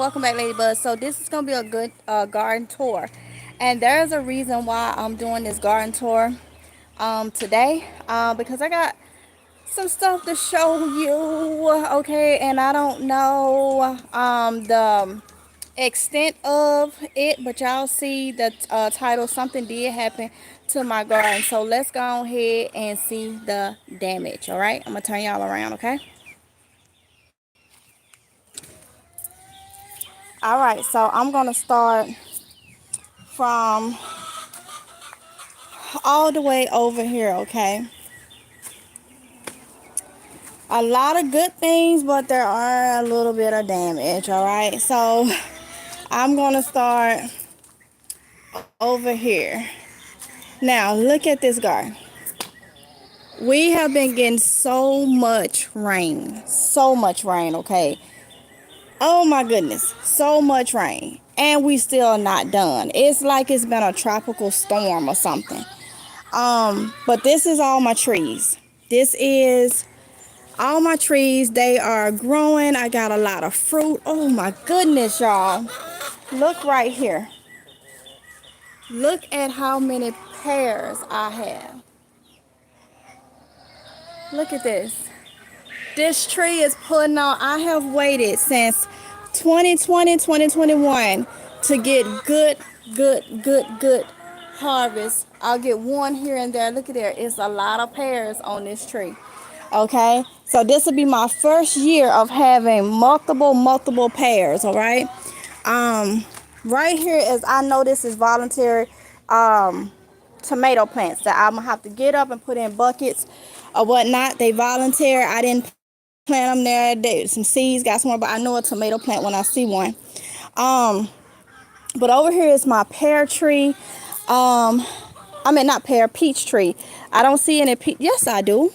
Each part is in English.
welcome back, Ladybug. So this is gonna be a good garden tour, and there's a reason why I'm doing this garden tour today, because I got some stuff to show you. Okay, and I don't know the extent of it, but y'all see the title. Something did happen to my garden, so let's go ahead and see the damage. All right, I'm gonna turn y'all around. Okay. All right, so I'm gonna start from all the way over here. Okay, a lot of good things, but there are a little bit of damage. All right, so I'm gonna start over here. Now look at this garden. We have been getting so much rain, so much rain. Okay, oh my goodness, so much rain, and we still not done. It's like it's been a tropical storm or something. But this is all my trees. This is all my trees. They are growing. I got a lot of fruit. Oh my goodness, y'all. Look right here. Look at how many pears I have. Look at this. This tree is putting on. I have waited since 2020, 2021 to get good harvest. I'll get one here and there. Look at there. It's a lot of pears on this tree. Okay, so this will be my first year of having multiple pears. All right. um right here is, I know this is voluntary tomato plants that I'm gonna have to get up and put in buckets or whatnot. They volunteer. I didn't plant them there. Some seeds got somewhere, but I know a tomato plant when I see one. um but over here is my pear tree. I mean, not pear, peach tree. I don't see any yes, I do.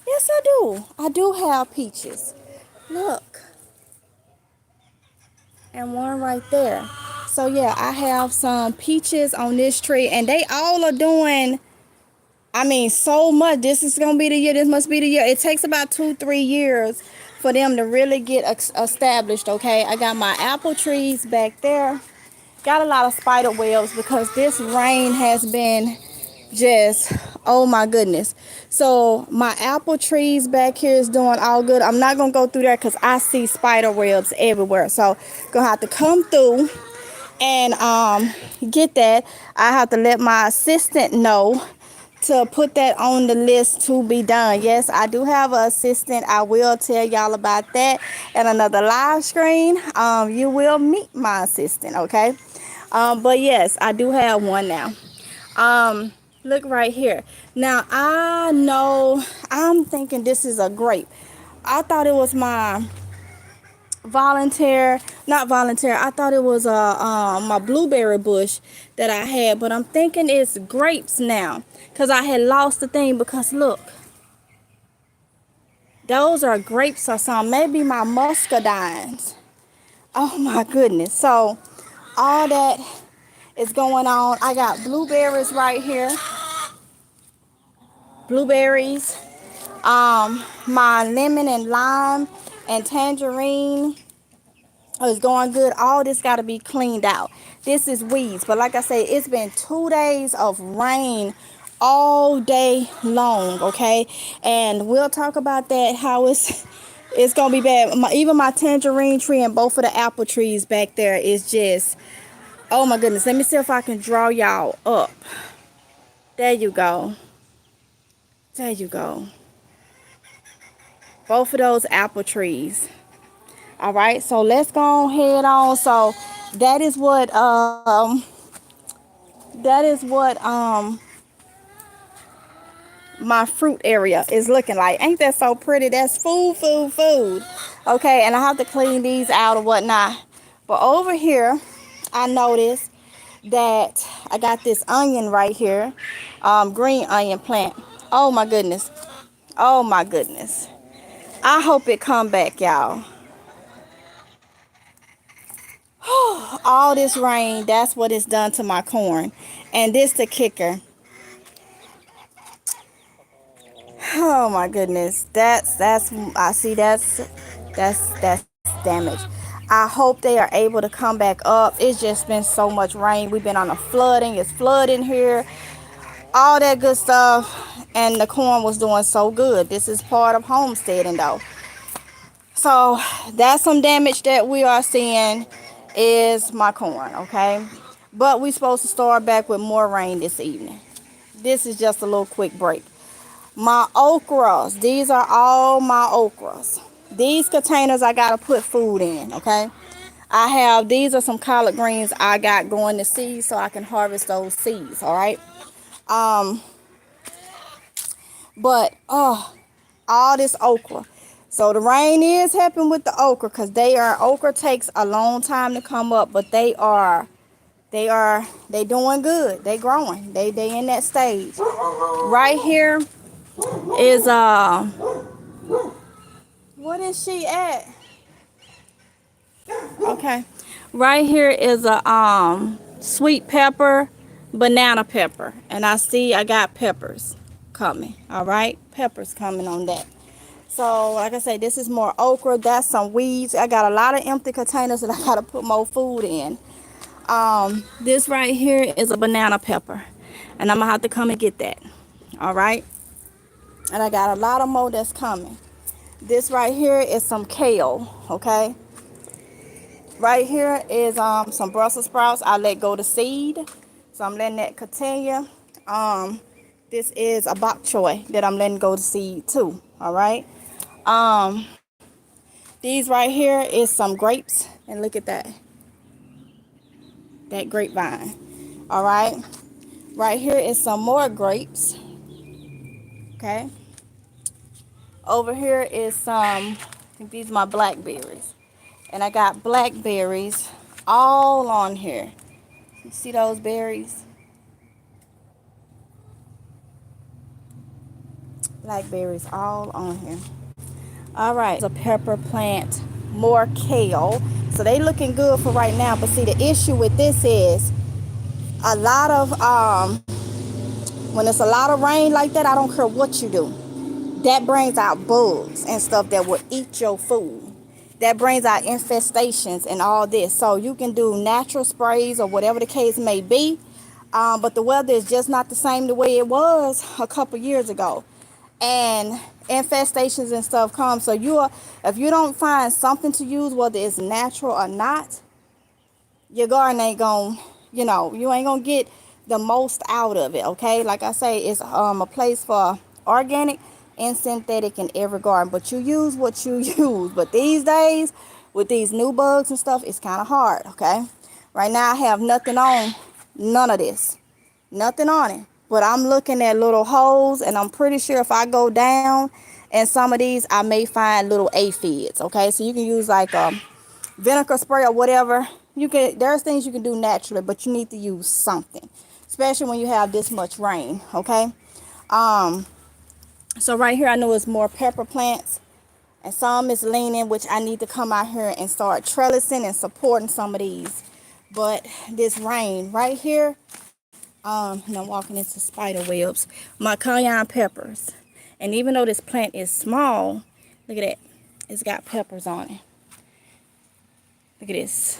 Yes, I do. I do have peaches. Look. And one right there. So yeah, I have some peaches on this tree, and they all are doing, I mean, so much. This is gonna be the year. This must be the year. It takes about 2-3 years for them to really get established. Okay, I got my apple trees back there. Got a lot of spider webs because this rain has been just, oh my goodness. So my apple trees back here is doing all good. I'm not gonna go through there because I see spider webs everywhere, so gonna have to come through and get that. I have to let my assistant know to put that on the list to be done. Yes, I do have an assistant. I will tell y'all about that in another live screen. You will meet my assistant. Okay. But yes, I do have one now. Look right here. Now I know, I'm thinking this is a grape. I thought it was my not volunteer. I thought it was my blueberry bush that I had, but I'm thinking it's grapes now because I had lost the thing. Because look, those are grapes or something. Maybe my muscadines. Oh my goodness. So all that is going on. I got blueberries right here. Blueberries. My lemon and lime and tangerine is going good. All this got to be cleaned out. This is weeds, but like I say, it's been 2 days of rain all day long. Okay, and we'll talk about that, how it's gonna be bad. Even my tangerine tree and both of the apple trees back there is just, oh my goodness. Let me see if I can draw y'all up. There you go. There you go. Both of those apple trees. All right, so let's go head on. So that is what my fruit area is looking like. Ain't that so pretty? That's food. Okay, and I have to clean these out or whatnot. But over here, I noticed that I got this onion right here, green onion plant. Oh my goodness. Oh my goodness. I hope it come back, y'all. All this rain, that's what it's done to my corn. And this the kicker. Oh my goodness. That's I see that's damage. I hope they are able to come back up. It's just been so much rain. We've been on a flooding. It's flooding here. All that good stuff. And the corn was doing so good. This is part of homesteading though. So that's some damage that we are seeing is my corn, okay? But we're supposed to start back with more rain this evening. This is just a little quick break. My okras, these are all my okras. These containers I gotta put food in, okay? These are some collard greens I got going to seed so I can harvest those seeds, all right? Um, but all this okra. So the rain is helping with the okra because okra takes a long time to come up, but they doing good. They growing. They in that stage. Right here is what is she at? Okay. Right here is a sweet pepper, banana pepper. And I got peppers coming. All right? Peppers coming on that. So, like I said, this is more okra. That's some weeds. I got a lot of empty containers that I got to put more food in. This right here is a banana pepper. And I'm going to have to come and get that. All right? And I got a lot of more that's coming. This right here is some kale. Okay? Right here is some Brussels sprouts. I let go to seed. So, I'm letting that continue. This is a bok choy that I'm letting go to seed too. All right? These right here is some grapes, and look at that grapevine. All right here is some more grapes. Okay, over here is I think these are my blackberries, and I got blackberries all on here. You see those berries? Blackberries all on here. All right, a pepper plant, more kale. So they looking good for right now. But see, the issue with this is a lot of when it's a lot of rain like that, I don't care what you do. That brings out bugs and stuff that will eat your food. That brings out infestations and all this. So you can do natural sprays or whatever the case may be. But the weather is just not the same the way it was a couple years ago. And infestations and stuff come. So if you don't find something to use, whether it's natural or not, your garden ain't gonna, you ain't gonna get the most out of it. Okay, like I say, it's a place for organic and synthetic in every garden, but you use what you use. But these days with these new bugs and stuff, it's kind of hard. Okay, right now I have nothing on, none of this, nothing on it, but I'm looking at little holes, and I'm pretty sure if I go down in some of these, I may find little aphids. Okay, so you can use like vinegar spray or whatever. There's things you can do naturally, but you need to use something, especially when you have this much rain. Okay, so right here I know it's more pepper plants, and some is leaning, which I need to come out here and start trellising and supporting some of these. But this rain right here, and I'm walking into spider webs. My cayenne peppers, and even though this plant is small, look at that, it's got peppers on it. Look at this.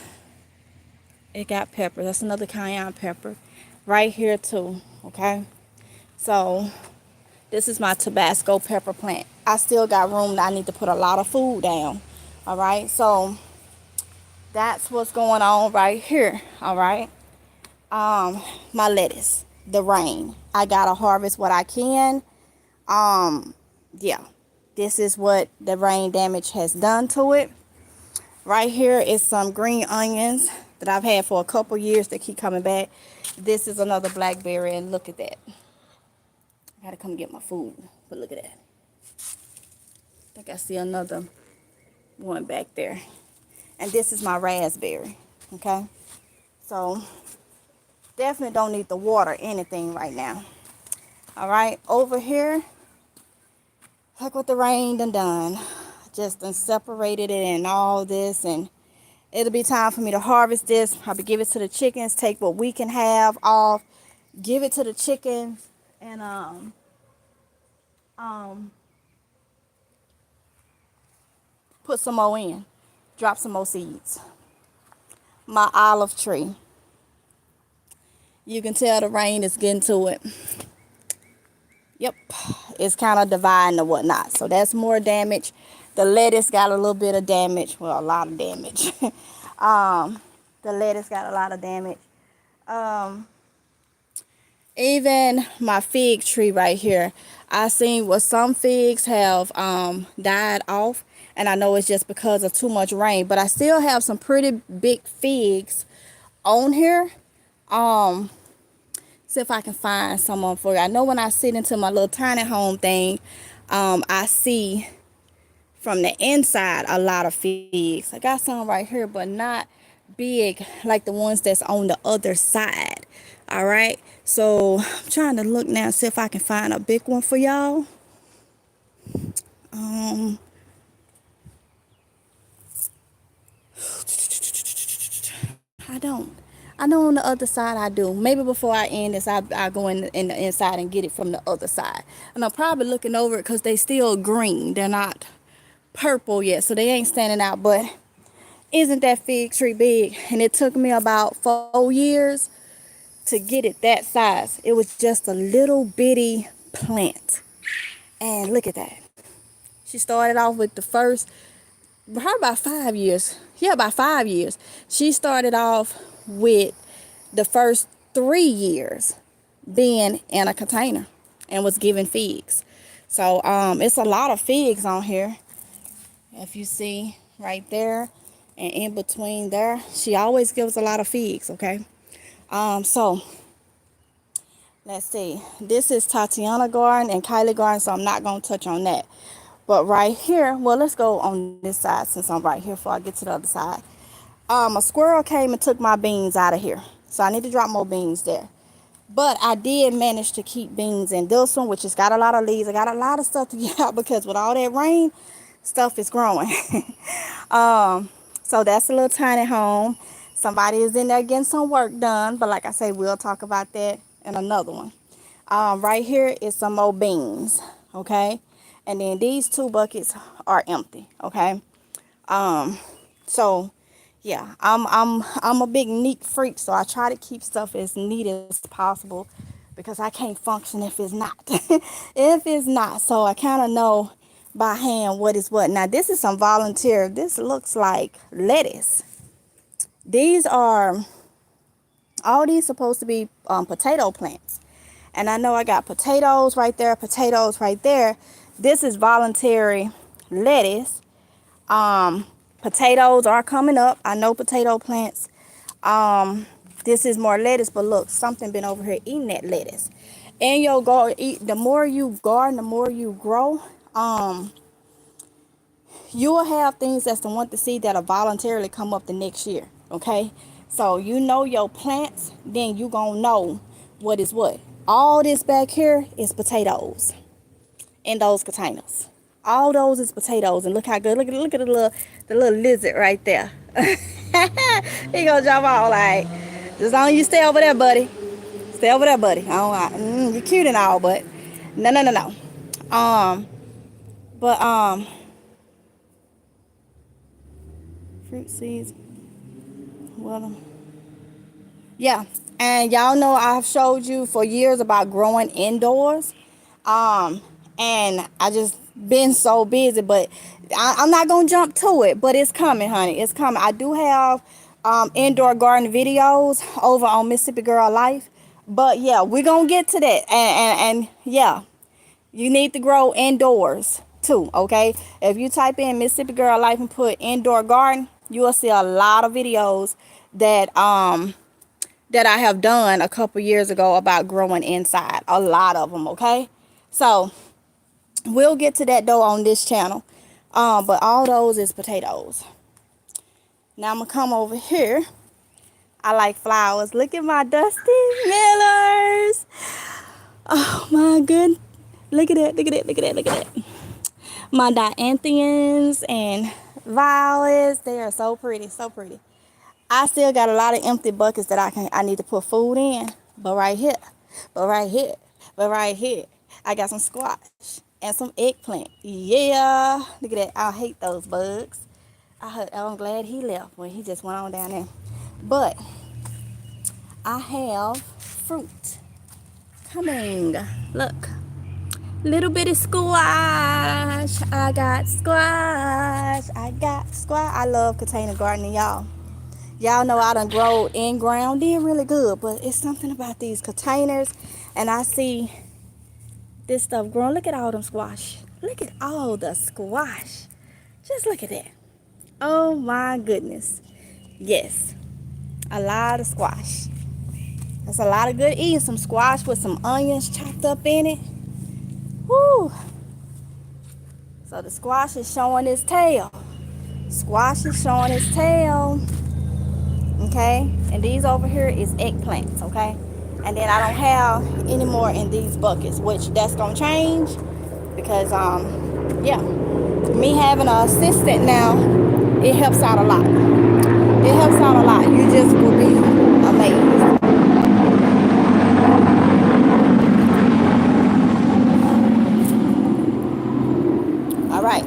It got pepper. That's another cayenne pepper right here too. Okay, so this is my Tabasco pepper plant. I still got room that I need to put a lot of food down. All right, so that's what's going on right here. All right, my lettuce, the rain, I gotta harvest what I can. Yeah, this is what the rain damage has done to it. Right here is some green onions that I've had for a couple years that keep coming back. This is another blackberry, and look at that. I gotta come get my food, but look at that. I think I see another one back there. And this is my raspberry, okay? So definitely don't need to water anything right now. All right, over here, look what the rain done. Just done separated it and all this, and it'll be time for me to harvest this. Probably give it to the chickens, take what we can have off, give it to the chickens, and put some more in. Drop some more seeds. My olive tree. You can tell the rain is getting to it. Yep, it's kind of dividing or whatnot. So that's more damage. The lettuce got a little bit of damage. Well, a lot of damage. The lettuce got a lot of damage. Even my fig tree right here, I seen where some figs have died off, and I know it's just because of too much rain, but I still have some pretty big figs on here. See if I can find someone for you. I know when I sit into my little tiny home thing, I see from the inside a lot of figs. I got some right here, but not big like the ones that's on the other side. All right, so I'm trying to look now, see if I can find a big one for y'all. I don't. I know on the other side I do. Maybe before I end this, I go in the inside and get it from the other side. And I'm probably looking over it because they still green. They're not purple yet, so they ain't standing out. But isn't that fig tree big? And it took me about 4 years to get it that size. It was just a little bitty plant. And look at that. She started off with the first, probably about 5 years. Yeah, about 5 years. She started off with the first 3 years being in a container and was giving figs. So it's a lot of figs on here. If you see right there and in between there, she always gives a lot of figs, okay? So let's see. This is Tatiana garden and Kylie garden, so I'm not going to touch on that. But right here, well, let's go on this side since I'm right here before I get to the other side. A squirrel came and took my beans out of here. So I need to drop more beans there. But I did manage to keep beans in this one, which has got a lot of leaves. I got a lot of stuff to get out because with all that rain, stuff is growing. So that's a little tiny home. Somebody is in there getting some work done. But like I say, we'll talk about that in another one. Right here is some more beans. Okay. And then these 2 buckets are empty. Okay. So yeah, I'm a big neat freak, so I try to keep stuff as neat as possible because I can't function if it's not. If it's not. So I kind of know by hand what is what. Now this is some volunteer. This looks like lettuce. These are all these supposed to be potato plants. And I know I got potatoes right there, potatoes right there. This is voluntary lettuce. Potatoes are coming up. I know potato plants. This is more lettuce, but look, something been over here eating that lettuce. And your garden, the more you garden, the more you grow, you will have things that's the want to see that'll voluntarily come up the next year. Okay, so you know your plants, then you gonna know what is what. All this back here is potatoes in those containers. All those is potatoes, and look how good. Look at the little lizard right there. He gonna jump out like, as long as you stay over there, buddy. Stay over there, buddy. You're cute and all, but no. But fruit seeds. Well, yeah, and y'all know I've showed you for years about growing indoors. And I just been so busy, but I'm not gonna jump to it, but it's coming, honey. It's coming. I do have indoor garden videos over on Mississippi Girl Life, but yeah, we're gonna get to that. And yeah, you need to grow indoors too. Okay, if you type in Mississippi Girl Life and put indoor garden, you will see a lot of videos that that I have done a couple years ago about growing inside. A lot of them. Okay, so we'll get to that though on this channel. But all those is potatoes. Now I'm gonna come over here. I like flowers. Look at my Dusty Millers. Oh my goodness. Look at that. My dianthus and violets. They are so pretty, so pretty. I still got a lot of empty buckets that I need to put food in. But right here, I got some squash and some eggplant. Yeah, look at that. I hate those bugs. I'm glad he left when he just went on down there. But I have fruit coming. Look. Little bitty squash. I got squash. I got squash. I love container gardening, y'all. Y'all know I done grow in ground. Did really good. But it's something about these containers. And I see this stuff growing. Look at all them squash. Look at all the squash. Just look at that. Oh my goodness. Yes. A lot of squash. That's a lot of good eating. Some squash with some onions chopped up in it. Woo. So the squash is showing its tail. Squash is showing its tail. Okay. And these over here is eggplants. Okay. And then I don't have any more in these buckets, which that's going to change because, yeah, me having an assistant now, it helps out a lot. It helps out a lot. You just will be amazed. All right.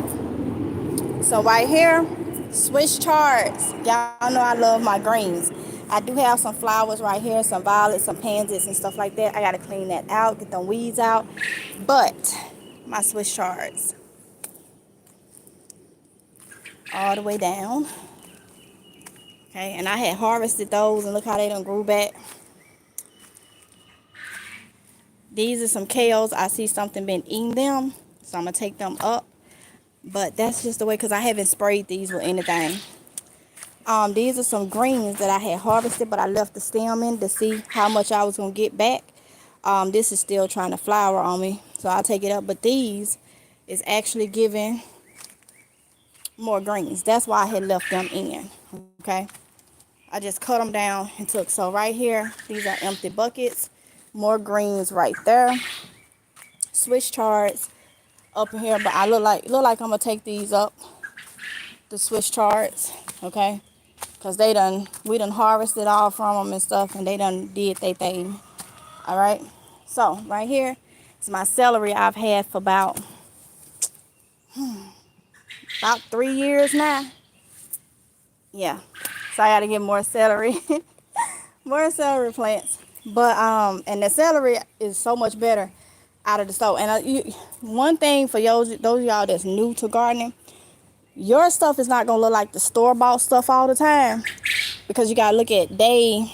So right here, Swiss charts. Y'all know I love my greens. I do have some flowers right here, some violets, some pansies and stuff like that. I got to clean that out, get them weeds out. But my Swiss charts all the way down. Okay, and I had harvested those and look how they done grew back. These are some kales. I see something been eating them, so I'm going to take them up. But that's just the way, because I haven't sprayed these with anything. These are some greens that I had harvested, but I left the stem in to see how much I was going to get back. This is still trying to flower on me, so I'll take it up. But these is actually giving more greens. That's why I had left them in, okay? I just cut them down and took. So right here, these are empty buckets. More greens right there. Swiss charts up in here, but I look like I'm gonna take these up, the Swiss charts, okay? Because we done harvested all from them and stuff, and they done did their thing. All right. So right here is my celery I've had for about 3 years now. Yeah. So I got to get more celery, more celery plants. But and the celery is so much better out of the store. And one thing for those of y'all that's new to gardening, your stuff is not gonna look like the store-bought stuff all the time, because you gotta look at they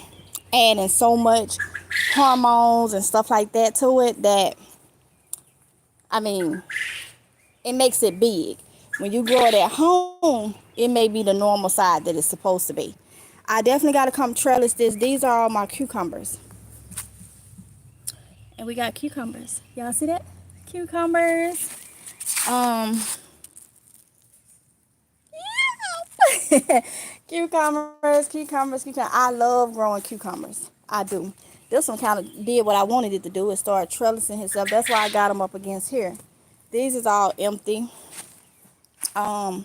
adding so much hormones and stuff like that to it that, I mean, it makes it big. When you grow it at home, it may be the normal size that it's supposed to be. I definitely got to come trellis this. These are all my cucumbers. And we got cucumbers. Y'all see that? Cucumbers. Yeah. Cucumbers. I love growing cucumbers. I do. This one kind of did what I wanted it to do. It started trellising itself. That's why I got them up against here. These is all empty. On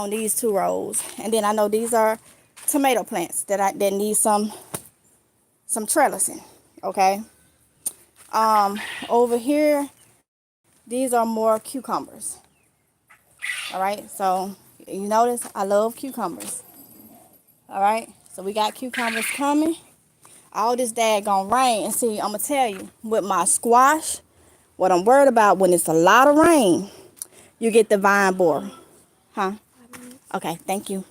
these 2 rows. And then I know these are tomato plants that need some trellising. Okay. Over here, these are more cucumbers. All right. So you notice I love cucumbers. All right. So we got cucumbers coming. All this daggone rain. And see, I'm going to tell you, with my squash, what I'm worried about when it's a lot of rain, you get the vine borer. Huh? Okay, thank you.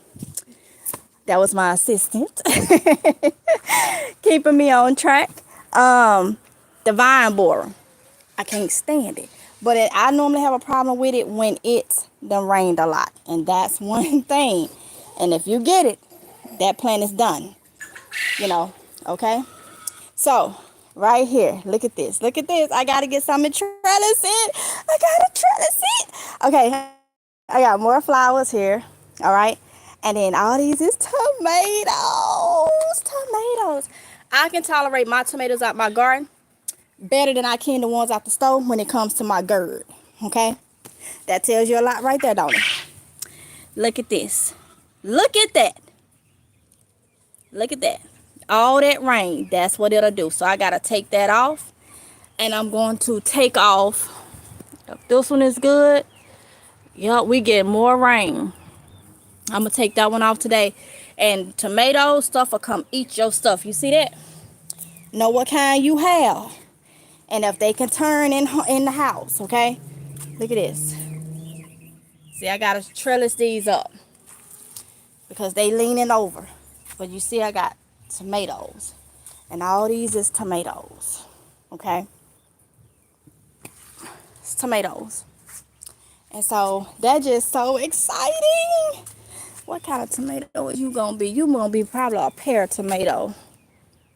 That was my assistant. Keeping me on track. The vine borer. I can't stand it. But I normally have a problem with it when it's done rained a lot. And that's one thing. And if you get it, that plant is done. You know, okay? So, right here, look at this. Look at this. I got to get something to trellis it. I got to trellis it. Okay, I got more flowers here. All right. And then all these is tomatoes. Tomatoes. I can tolerate my tomatoes out my garden better than I can the ones out the store when it comes to my gourd. Okay. That tells you a lot right there, don't it? Look at this. Look at that. Look at that. All that rain. That's what it'll do. So I got to take that off. And I'm going to take off. If this one is good. Yup, we get more rain. I'm gonna take that one off today. And tomatoes, stuff will come eat your stuff. You see that? Know what kind you have, and if they can turn in the house. Okay, look at this. See, I gotta trellis these up because they leaning over. But you see, I got tomatoes, and all these is tomatoes. Okay, it's tomatoes, and so that's just so exciting. What kind of tomato is you gonna be? You gonna be probably a pear tomato,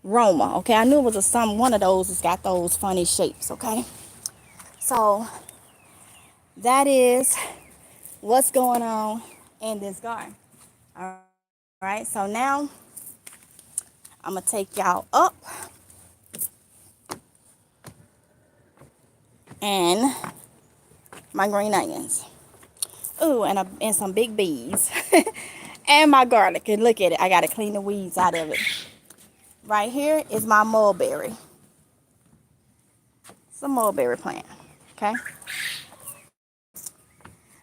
Roma. Okay, I knew it was one of those that's got those funny shapes. Okay, so that is what's going on in this garden. All right, so now I'm gonna take y'all up and my green onions. Ooh, and some big bees. And my garlic. And look at it, I gotta clean the weeds out of it. Right here is my mulberry. It's a mulberry plant. Okay.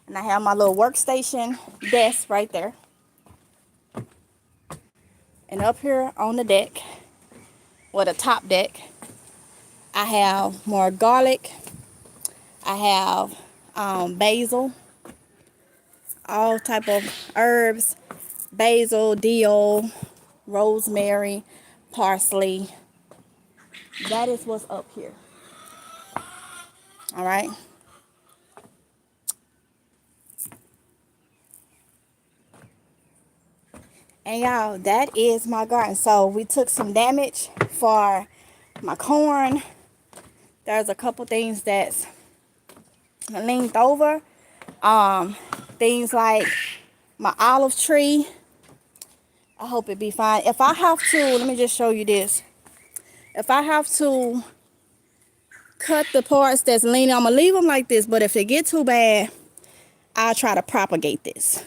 And I have my little workstation desk right there. And up here on the deck, or the top deck, I have more garlic. I have basil, all type of herbs, basil, dill, rosemary, parsley. That is what's up here. All right. And y'all, that is my garden. So we took some damage for my corn. There's a couple things that's leaned over. Things like my olive tree. I hope it be fine. If I have to, let me just show you this. If I have to cut the parts that's leaning, I'm gonna leave them like this. But if they get too bad, I'll try to propagate this.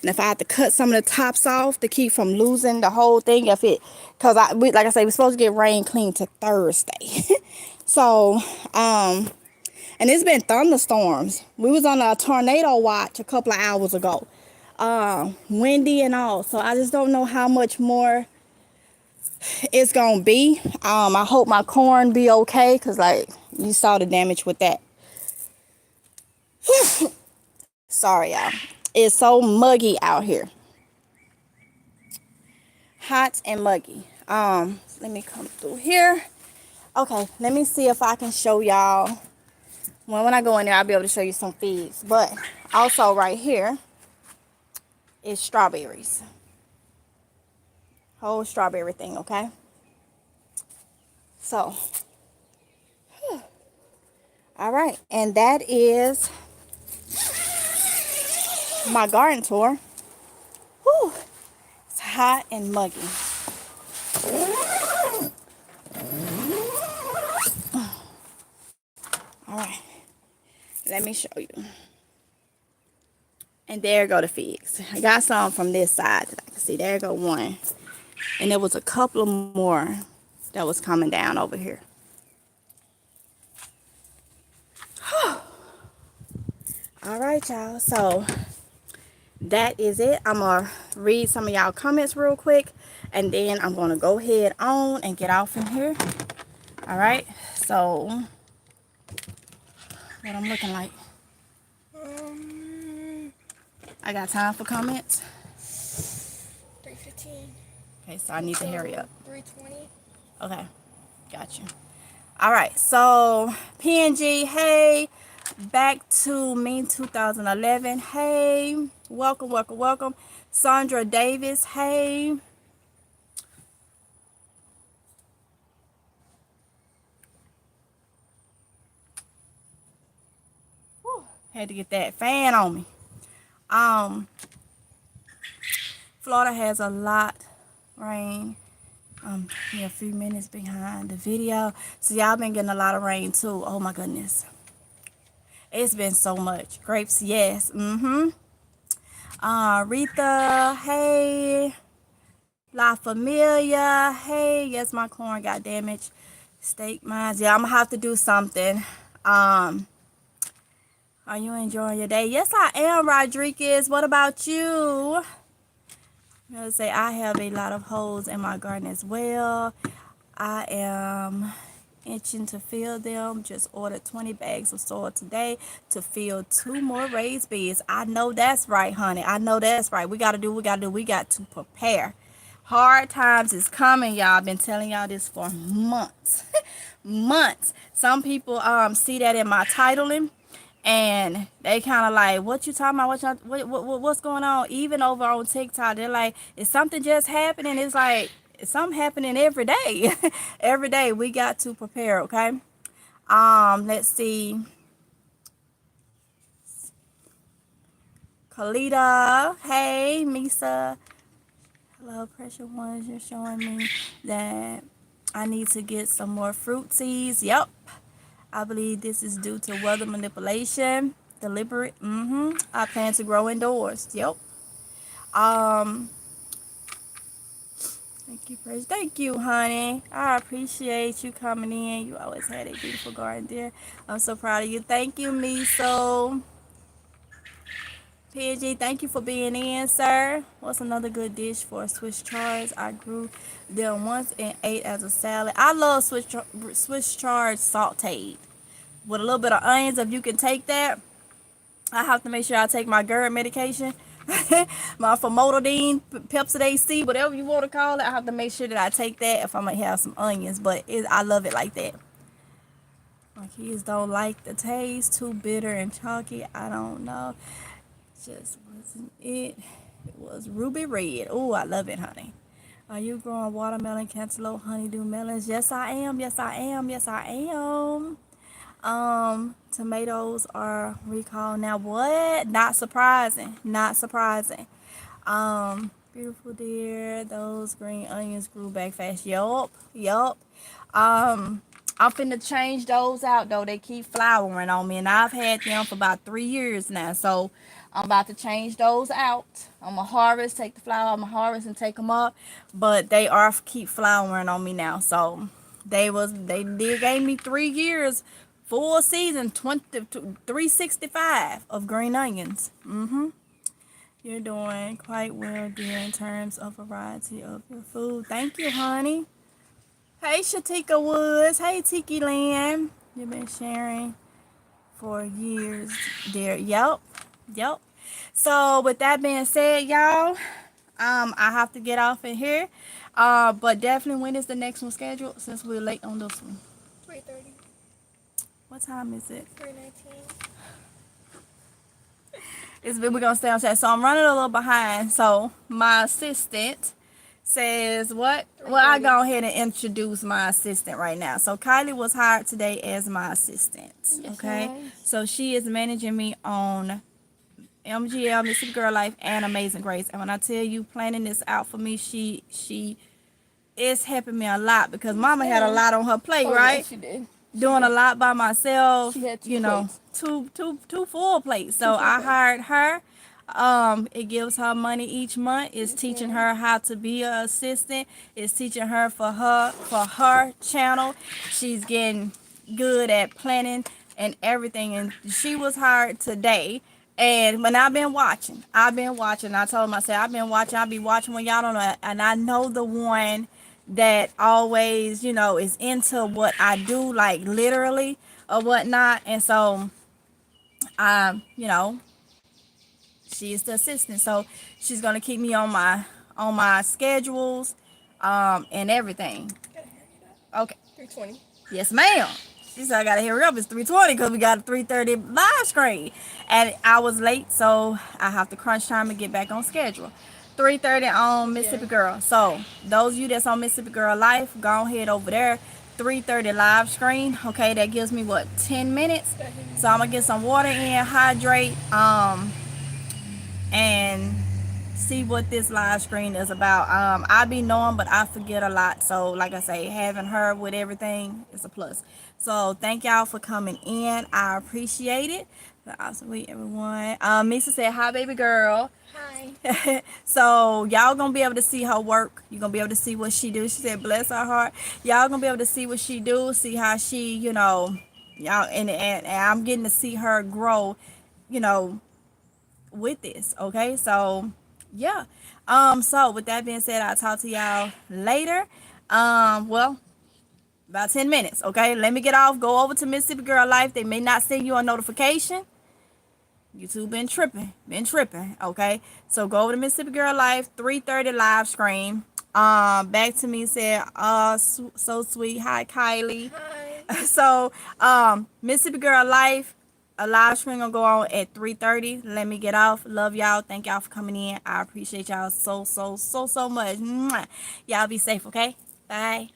And if I have to cut some of the tops off to keep from losing the whole thing, like I said, we're supposed to get rain clean to Thursday. So, and it's been thunderstorms. We was on a tornado watch a couple of hours ago. Windy and all. So I just don't know how much more it's gonna be. I hope my corn be okay, because like you saw the damage with that. Sorry, y'all. It's so muggy out here. Hot and muggy. Let me come through here. Okay, let me see if I can show y'all. Well, when I go in there, I'll be able to show you some figs. But also right here is strawberries. Whole strawberry thing, okay? So, all right. And that is my garden tour. Whew. It's hot and muggy. All right. Let me show you. And there go the figs. I got some from this side that I can see. There go one. And there was a couple more that was coming down over here. All right, y'all. So that is it. I'm going to read some of y'all comments real quick. And then I'm going to go ahead on and get off from here. All right. So what I'm looking like. I got time for comments. 3:15. Okay, so I need to hurry up. 3:20. Okay, got you. All right, so PNG, hey, back to me 2011. Hey, welcome, welcome, welcome. Sandra Davis, hey. Whew, had to get that fan on me. Florida has a lot rain. Yeah, a few minutes behind the video. So y'all been getting a lot of rain too. Oh my goodness. It's been so much. Grapes, yes. Rita, hey. La Familia, hey. Yes, my corn got damaged. Steak mines. Yeah, I'm gonna have to do something. Are you enjoying your day? Yes, I am, Rodriguez. What about you? I'm gonna say I have a lot of holes in my garden as well. I am itching to fill them. Just ordered 20 bags of soil today to fill 2 more raised beds. I know that's right, honey. I know that's right. We got to do, we got to do, we got to prepare. Hard times is coming, y'all. I've been telling y'all this for months. Months. Some people see that in my titling and they kind of like, what you talking about? What's going on? Even over on TikTok, they're like, is something just happening? It's like, it's something happening every day. Every day we got to prepare, okay? Let's see. Kalita, hey, Misa. Hello, pressure ones. You're showing me that I need to get some more fruit seeds. Yep. I believe this is due to weather manipulation. Deliberate. I plan to grow indoors. Yep. Thank you, Praise. Thank you, honey. I appreciate you coming in. You always had a beautiful garden there. I'm so proud of you. Thank you, Miso. PG, thank you for being in, sir. What's another good dish for Swiss chard? I grew them once and ate as a salad. I love Swiss chard sauteed with a little bit of onions. If you can take that, I have to make sure I take my GERD medication. My famotidine, Pepsid C, whatever you want to call it. I have to make sure that I take that if I'm going to have some onions. But I love it like that. My kids don't like the taste. Too bitter and chalky. I don't know. Just wasn't it. It was ruby red. Oh, I love it, honey. Are you growing watermelon, cantaloupe, honeydew melons? Yes, I am. Yes, I am. Yes, I am. Tomatoes are recalled now. What? Not surprising. Not surprising. Beautiful dear. Those green onions grew back fast. Yup. Yup. I'm finna change those out though. They keep flowering on me, and I've had them for about 3 years now. So I'm about to change those out. I'm gonna harvest, take the flower, I'm gonna harvest and take them up. But they are keep flowering on me now. So they did gave me 3 years, full season, 365 of green onions. You're doing quite well, dear, in terms of variety of your food. Thank you, honey. Hey, Shatika Woods. Hey, Tiki Land. You've been sharing for years, dear. Yep. So, with that being said, y'all, I have to get off in here. But definitely, when is the next one scheduled? Since we're late on this one. 3:30. What time is it? 3:19. We're gonna stay on chat. So I'm running a little behind. So my assistant says what? Well, I go ahead and introduce my assistant right now. So Kylie was hired today as my assistant. Okay. Nice. So she is managing me on MGL, Mississippi Girl Life, and Amazing Grace. And when I tell you planning this out for me, she is helping me a lot because Mama had a lot on her plate, right? Yes, she did. Doing a lot by myself, She had 2 you know, plates. two full plates. So I hired her. It gives her money each month. It's teaching her how to be an assistant. It's teaching her for her channel. She's getting good at planning and everything. And she was hired today. And when I've been watching. I told myself I've been watching. I'll be watching when y'all don't know. And I know the one that always, you know, is into what I do, like literally or whatnot. And so, you know, she is the assistant. So she's gonna keep me on my schedules, and everything. Okay. 3:20. Yes, ma'am. She said I gotta hurry up. It's 3:20 because we got a 3:30 live screen, and I was late, so I have to crunch time and get back on schedule. 3:30 on Mississippi Girl. So those of you that's on Mississippi Girl Life, go ahead over there. 3:30 live screen. Okay, that gives me what, 10 minutes. So I'm gonna get some water in, hydrate, and see what this live screen is about. I be knowing, but I forget a lot. So like I say, having her with everything is a plus. So thank y'all for coming in. I appreciate it. Awesome week, everyone. Misa said, hi, baby girl. Hi. So y'all gonna be able to see her work. You're gonna be able to see what she do. She said, bless her heart. Y'all gonna be able to see what she do, see how she, you know, y'all, and I'm getting to see her grow you know, with this. Okay, so yeah. So with that being said, I'll talk to y'all later. Well, about 10 minutes. Okay, let me get off, go over to Mississippi Girl Life. They may not send you a notification. YouTube been tripping. Okay, so go over to Mississippi Girl Life, 3:30 live stream. Back to me said, so sweet. Hi, Kylie. Hi. So, Mississippi Girl Life, a live stream gonna go on at 3:30. Let me get off. Love y'all. Thank y'all for coming in. I appreciate y'all so much. Mwah. Y'all be safe, okay? Bye.